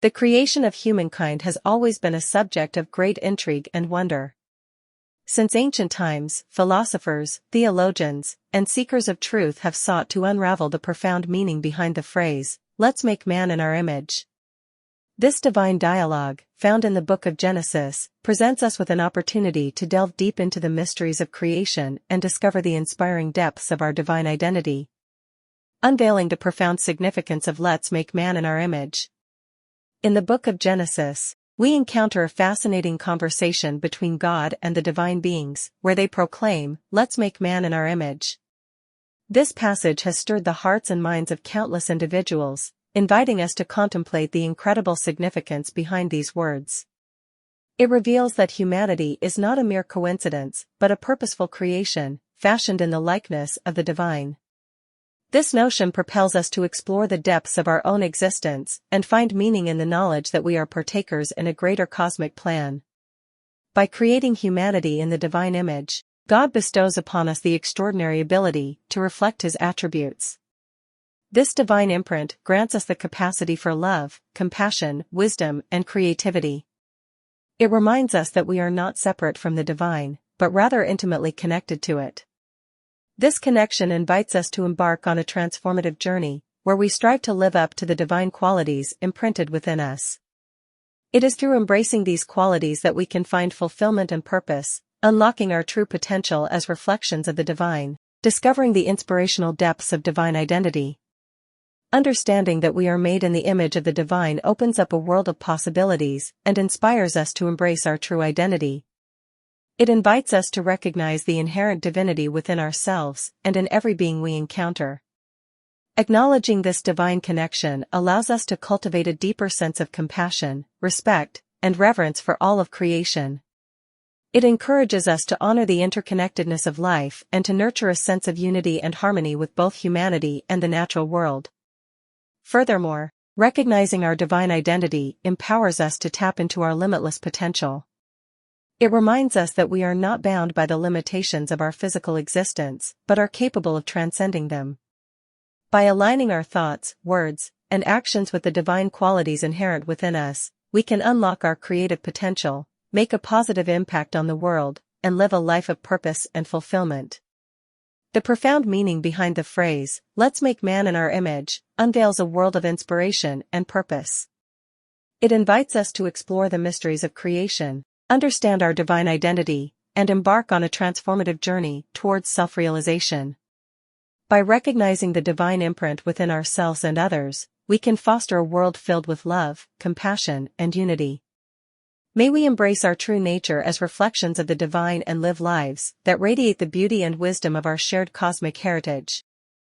The creation of humankind has always been a subject of great intrigue and wonder. Since ancient times, philosophers, theologians, and seekers of truth have sought to unravel the profound meaning behind the phrase, "Let's make man in our image." This divine dialogue, found in the book of Genesis, presents us with an opportunity to delve deep into the mysteries of creation and discover the inspiring depths of our divine identity. Unveiling the profound significance of "Let's make man in our image." In the book of Genesis, we encounter a fascinating conversation between God and the divine beings, where they proclaim, "Let's make man in our image." This passage has stirred the hearts and minds of countless individuals, inviting us to contemplate the incredible significance behind these words. It reveals that humanity is not a mere coincidence, but a purposeful creation, fashioned in the likeness of the divine. This notion propels us to explore the depths of our own existence and find meaning in the knowledge that we are partakers in a greater cosmic plan. By creating humanity in the divine image, God bestows upon us the extraordinary ability to reflect His attributes. This divine imprint grants us the capacity for love, compassion, wisdom, and creativity. It reminds us that we are not separate from the divine, but rather intimately connected to it. This connection invites us to embark on a transformative journey, where we strive to live up to the divine qualities imprinted within us. It is through embracing these qualities that we can find fulfillment and purpose, unlocking our true potential as reflections of the divine, discovering the inspirational depths of divine identity. Understanding that we are made in the image of the divine opens up a world of possibilities and inspires us to embrace our true identity. It invites us to recognize the inherent divinity within ourselves and in every being we encounter. Acknowledging this divine connection allows us to cultivate a deeper sense of compassion, respect, and reverence for all of creation. It encourages us to honor the interconnectedness of life and to nurture a sense of unity and harmony with both humanity and the natural world. Furthermore, recognizing our divine identity empowers us to tap into our limitless potential. It reminds us that we are not bound by the limitations of our physical existence, but are capable of transcending them. By aligning our thoughts, words, and actions with the divine qualities inherent within us, we can unlock our creative potential, make a positive impact on the world, and live a life of purpose and fulfillment. The profound meaning behind the phrase, "Let's make man in our image," unveils a world of inspiration and purpose. It invites us to explore the mysteries of creation, understand our divine identity, and embark on a transformative journey towards self-realization. By recognizing the divine imprint within ourselves and others, we can foster a world filled with love, compassion, and unity. May we embrace our true nature as reflections of the divine and live lives that radiate the beauty and wisdom of our shared cosmic heritage.